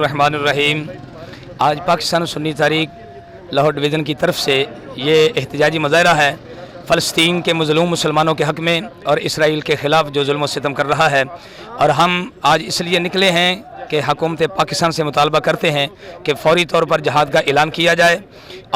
बिस्मिल्लाहिर्रहमानिर्रहीम। आज पाकिस्तान सुन्नी तारीख लाहौर डिवीज़न की तरफ से ये एहतजाजी मुज़ाहरा है फ़लस्तीन के मज़लूम मुसलमानों के हक़ में और इसराइल के ख़िलाफ़ जो जुल्म व सितम कर रहा है। और हम आज इसलिए निकले हैं कि हुकूमत पाकिस्तान से मुतालबा करते हैं कि फ़ौरी तौर पर जहाद का ऐलान किया जाए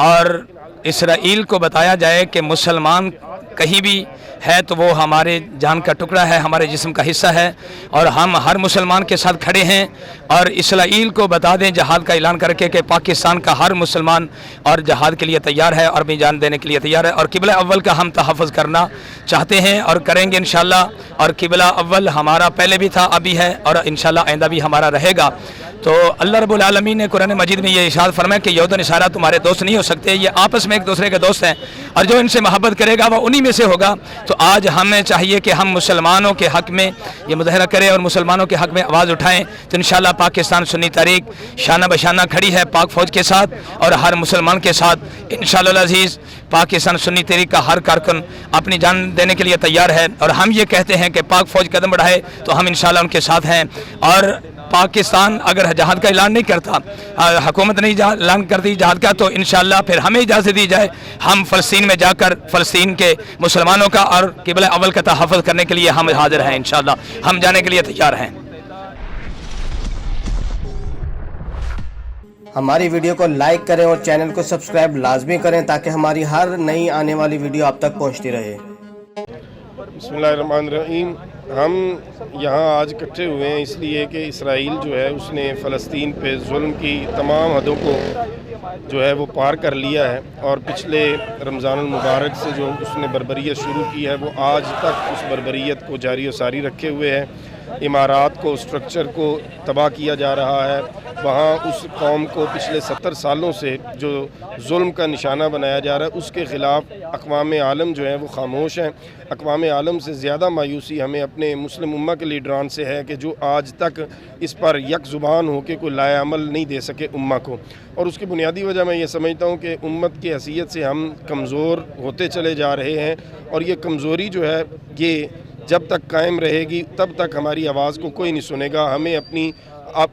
और इसराइल को बताया जाए कि मुसलमान कहीं भी है तो वो हमारे जान का टुकड़ा है, हमारे जिस्म का हिस्सा है और हम हर मुसलमान के साथ खड़े हैं। और इसराइल को बता दें जहाद का ऐलान करके कि पाकिस्तान का हर मुसलमान और जहाद के लिए तैयार है और अपनी जान देने के लिए तैयार है। और किबला अव्वल का हम तहफ़्फ़ुज़ करना चाहते हैं और करेंगे इंशाअल्लाह। और किबला अव्वल हमारा पहले भी था, अभी है और इंशाअल्लाह आइंदा भी हमारा रहेगा। तो अल्लाह रब्बुल आलमीन ने कुरान मजीद में ये इरशाद फरमाया कि यहूद और नसारा तुम्हारे दोस्त नहीं हो सकते, ये आपस में एक दूसरे के दोस्त हैं और जो इनसे मोहब्बत करेगा वह उन्हीं में से होगा। तो आज हमें चाहिए कि हम मुसलमानों के हक़ में ये मुज़ाहरा करें और मुसलमानों के हक़ में आवाज़ उठाएँ। तो इंशाअल्लाह पाकिस्तान सुन्नी तारीख शाना बशाना खड़ी है पाक फ़ौज के साथ और हर मुसलमान के साथ। इंशाअल्लाह अज़ीज़ पाकिस्तान सुन्नी तारीख का हर कारकुन अपनी जान देने के लिए तैयार है और हम ये कहते हैं कि पाक फ़ौज कदम बढ़ाए तो हम इंशाअल्लाह उनके साथ हैं। और पाकिस्तान अगर जहाद का ऐलान नहीं करता, हुकूमत नहीं ऐलान करती जहाद का, तो इंशाअल्लाह फिर हमें इजाज़त दी जाए हम फ़लस्तीन में जाकर फ़लस्तीन के मुसलमानों का और क़िबला अव्वल का तहफ़्फ़ुज़ करने के लिए हम हाज़िर हैं। इंशाअल्लाह हम जाने के लिए तैयार हैं। हमारी वीडियो को लाइक करें और चैनल को सब्सक्राइब लाजमी करें ताकि हमारी हर नई आने वाली वीडियो आप तक पहुंचती रहे। बिस्मिल्लाहिर्रहमानिर्रहीम। हम यहाँ आज इकट्ठे हुए हैं इसलिए कि इसराइल जो है उसने फ़लस्तीन पे जुल्म की तमाम हदों को जो है वो पार कर लिया है और पिछले रमज़ानुल मुबारक से जो उसने बर्बरियत शुरू की है वो आज तक उस बर्बरियत को जारी व सारी रखे हुए है। इमारात को, स्ट्रक्चर को तबाह किया जा रहा है। वहाँ उस कौम को पिछले 70 सालों से जो जुल्म का निशाना बनाया जा रहा है उसके ख़िलाफ़ अक़वाम आलम जो है वो खामोश हैं। अक़वाम आलम से ज़्यादा मायूसी हमें अपने मुस्लिम उम्मा के लीडरान से है कि जो आज तक इस पर यक ज़ुबान हो के कोई लाए अमल नहीं दे सके उम्मा को। और उसकी बुनियादी वजह मैं ये समझता हूँ कि उम्मत की हैसियत से हम कमज़ोर होते चले जा रहे हैं और ये कमज़ोरी जो है ये जब तक कायम रहेगी तब तक हमारी आवाज़ को कोई नहीं सुनेगा। हमें अपनी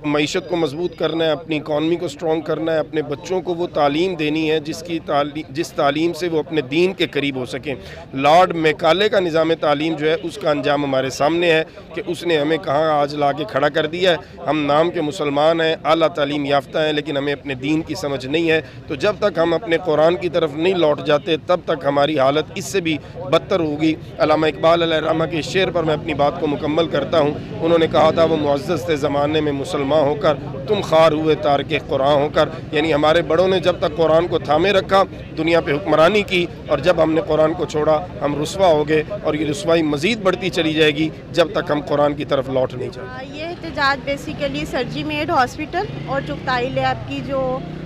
मईशत को मजबूत करना है, अपनी इकॉनमी को स्ट्रॉन्ग करना है, अपने बच्चों को वो तालीम देनी है जिस तालीम से वो अपने दीन के करीब हो सकें। लॉर्ड मैकाले का निज़ाम तालीम जो है उसका अंजाम हमारे सामने है कि उसने हमें कहाँ आज ला के खड़ा कर दिया है। हम नाम के मुसलमान हैं, आला तालीम याफ्ता हैं, लेकिन हमें अपने दीन की समझ नहीं है। तो जब तक हम अपने कुरान की तरफ नहीं लौट जाते तब तक हमारी हालत इससे भी बदतर होगी। अल्लामा इकबाल अलैहिर्रहमा के शेर पर मैं अपनी बात को मुकम्मल करता हूँ। उन्होंने कहा था वो मुअज़्ज़ज़ थे ज़माने में मुसलमान होकर, तुम खार हुए तारके कुरान होकर। यानी हमारे बड़ों ने जब तक कुरान को थामे रखा, दुनिया पे हुक्मरानी की, और जब हमने कुरान को छोड़ा हम रुस्वा हो गए और ये रुस्वाई मज़ीद बढ़ती चली जाएगी जब तक हम कुरान की तरफ लौट नहीं जाए। ये एहतजाज बेसिकली सर्जी मेड हॉस्पिटल और चुगताई लैब की जो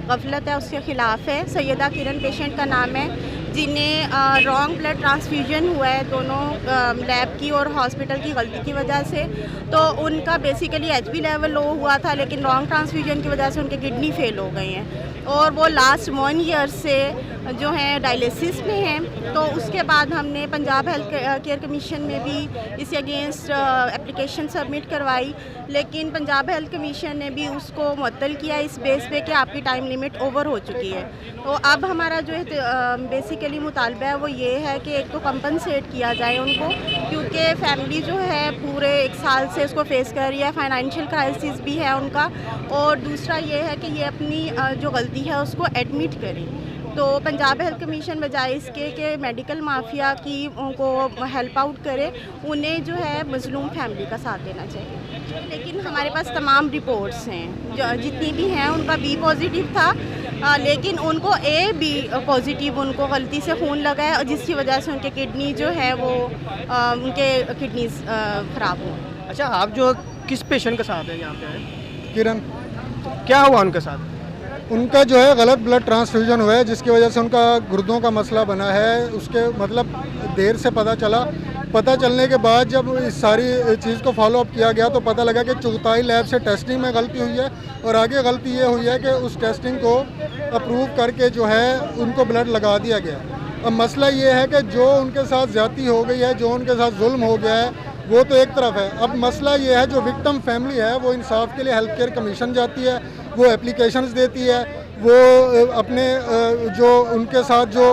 गफलत है उसके ख़िलाफ़ है। सैयदा किरण पेशेंट का नाम है जिन्हें रॉन्ग ब्लड ट्रांसफ्यूजन हुआ है दोनों लैब की और हॉस्पिटल की गलती की वजह से। तो उनका बेसिकली एचबी लेवल लो हुआ था लेकिन रॉन्ग ट्रांसफ्यूजन की वजह से उनके किडनी फेल हो गई हैं और वो लास्ट 1 ईयर से जो है डायलिसिस में हैं। तो उसके बाद हमने पंजाब हेल्थ केयर कमीशन में भी इसके अगेंस्ट एप्लीकेशन सबमिट करवाई, लेकिन पंजाब हेल्थ कमीशन ने भी उसको मुअत्तल किया इस बेस पे कि आपकी टाइम लिमिट ओवर हो चुकी है। तो अब हमारा जो है बेसिकली मुतालबा है वो ये है कि एक तो कंपनसेट किया जाए उनको, क्योंकि फैमिली जो है पूरे 1 साल से उसको फेस कर रही है, फाइनेंशियल क्राइसिस भी है उनका। और दूसरा ये है कि ये अपनी जो गलती है उसको एडमिट करें। तो पंजाब हेल्थ कमीशन बजाय इसके कि मेडिकल माफिया की उनको हेल्प आउट करे, उन्हें जो है मजलूम फैमिली का साथ देना चाहिए। लेकिन हमारे पास तमाम रिपोर्ट्स हैं जितनी भी हैं उनका बी पॉजिटिव था, लेकिन उनको ए बी पॉजिटिव उनको गलती से खून लगा है जिसकी वजह से उनके किडनी जो है वो उनके किडनीज ख़राब हो। अच्छा, आप जो किस पेशेंट के साथ हैं यहाँ पे? किरण। क्या हुआ उनके साथ? उनका जो है गलत ब्लड ट्रांसफ्यूजन हुआ है जिसकी वजह से उनका गुर्दों का मसला बना है। उसके मतलब देर से पता चला, पता चलने के बाद जब इस सारी चीज़ को फॉलो अप किया गया तो पता लगा कि चुगताई लैब से टेस्टिंग में गलती हुई है और आगे गलती ये हुई है कि उस टेस्टिंग को अप्रूव करके जो है उनको ब्लड लगा दिया गया। अब मसला ये है कि जो उनके साथ ज़्यादती हो गई है, जो उनके साथ जुल्म हो गया है, वो तो एक तरफ है। अब मसला ये है जो विक्टिम फैमिली है वो इंसाफ के लिए हेल्थ केयर कमीशन जाती है, वो एप्लीकेशंस देती है, वो अपने जो उनके साथ जो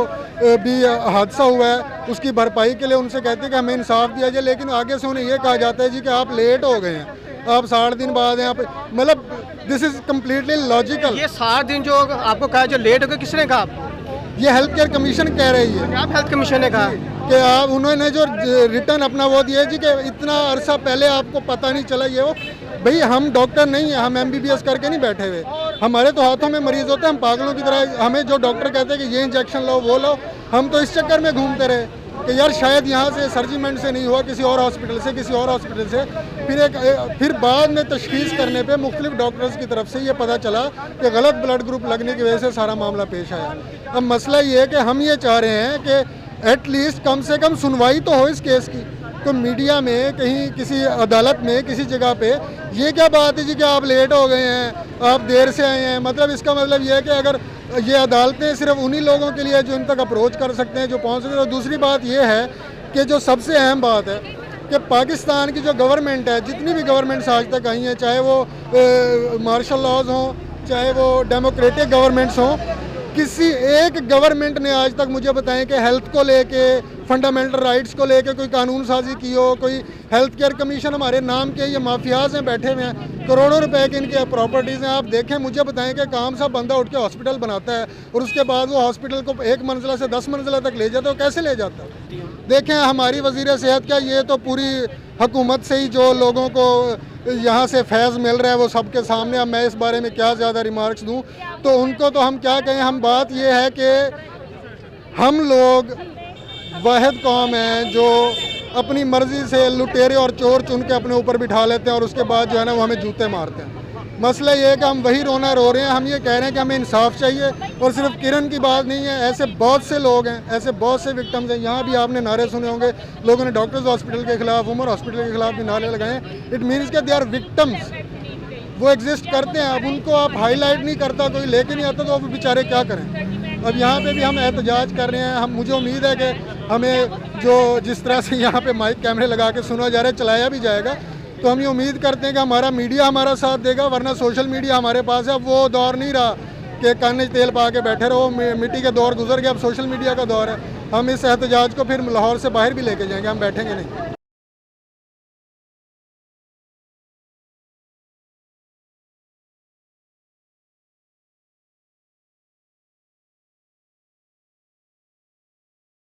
भी हादसा हुआ है उसकी भरपाई के लिए उनसे कहते हैं कि हमें इंसाफ दिया जाए, लेकिन आगे से उन्हें ये कहा जाता है जी कि आप लेट हो गए हैं, आप 60 दिन बाद हैं, आप मतलब दिस इज़ कम्प्लीटली लॉजिकल। ये 60 दिन जो आपको कहा जो लेट हो गए, किसने कहा आपको? ये हेल्थ केयर कमीशन कह रही है। आप हेल्थ कमीशन ने कहा कि आप उन्होंने जो रिटर्न अपना वो दिया जी कि इतना अरसा पहले आपको पता नहीं चला ये वो। भाई हम डॉक्टर नहीं हैं, हम MBBS करके नहीं बैठे हुए, हमारे तो हाथों में मरीज होते हैं, हम पागलों की तरह हमें जो डॉक्टर कहते हैं कि ये इंजेक्शन लो वो लो, हम तो इस चक्कर में घूमते रहे कि यार शायद यहाँ से सर्जिमेंट से नहीं हुआ, किसी और हॉस्पिटल से, किसी और हॉस्पिटल से। फिर बाद में तशखीस करने पे मुख्तलिफ डॉक्टर्स की तरफ से ये पता चला कि गलत ब्लड ग्रुप लगने की वजह से सारा मामला पेश आया। अब मसला ये है कि हम ये चाह रहे हैं कि एटलीस्ट कम से कम सुनवाई तो हो इस केस की। तो मीडिया में कहीं किसी अदालत में किसी जगह पे ये क्या बात है जी कि आप लेट हो गए हैं, आप देर से आए हैं, मतलब इसका मतलब ये है कि अगर ये अदालतें सिर्फ उन्हीं लोगों के लिए जो इन तक अप्रोच कर सकते हैं, जो पहुंच सकते हैं। और दूसरी बात ये है कि जो सबसे अहम बात है कि पाकिस्तान की जो गवर्नमेंट है, जितनी भी गवर्नमेंट्स आज तक आई हैं, चाहे वो मार्शल लॉज हों, चाहे वो डेमोक्रेटिक गवर्नमेंट्स हों, किसी एक गवर्नमेंट ने आज तक मुझे बताएं कि हेल्थ को लेके, फंडामेंटल राइट्स को लेके कोई कानून साजी की हो, कोई हेल्थ केयर कमीशन। हमारे नाम के ये माफियाज हैं बैठे हुए हैं, करोड़ों रुपए की इनकी प्रॉपर्टीज़ हैं। आप देखें, मुझे बताएं कि काम सा बंदा उठ के हॉस्पिटल बनाता है और उसके बाद वो हॉस्पिटल को 1 मंजिला से 10 मंजिला तक ले जाता है, वो कैसे ले जाता है? देखें हमारी वज़ीर सेहत का ये तो पूरी हुकूमत से ही जो लोगों को यहाँ से फैज़ मिल रहा है वो सबके सामने। अब मैं इस बारे में क्या ज़्यादा रिमार्क्स दूँ, तो उनको तो हम क्या कहें। हम बात ये है कि हम लोग वाहिद कौम है जो अपनी मर्ज़ी से लुटेरे और चोर चुन के अपने ऊपर बिठा लेते हैं और उसके बाद जो है ना वो हमें जूते मारते हैं। मसला ये है कि हम वही रोना रो रहे हैं, हम ये कह रहे हैं कि हमें इंसाफ चाहिए। और सिर्फ किरण की बात नहीं है, ऐसे बहुत से लोग हैं, ऐसे बहुत से विक्टिम्स हैं। यहाँ भी आपने नारे सुने होंगे, लोगों ने डॉक्टर्स हॉस्पिटल के खिलाफ, उमर हॉस्पिटल के खिलाफ भी नारे लगाए। इट मीन्स कि दे आर विक्टिम्स, वो एग्जिस्ट करते हैं। अब उनको आप हाईलाइट नहीं करता, कोई लेके नहीं आता, तो वो बेचारे क्या करें। अब यहाँ पे भी हम एहतजाज कर रहे हैं। मुझे उम्मीद है कि हमें जो जिस तरह से यहाँ पे माइक कैमरे लगा के सुना जा रहा है, चलाया भी जाएगा, तो हम ये उम्मीद करते हैं कि हमारा मीडिया हमारा साथ देगा। वरना सोशल मीडिया हमारे पास है, अब वो दौर नहीं रहा कि कान तेल पा के बैठे रहो, मिट्टी के दौर गुजर गया, अब सोशल मीडिया का दौर है। हम इस एहतजाज को फिर लाहौर से बाहर भी लेके जाएंगे, हम बैठेंगे नहीं।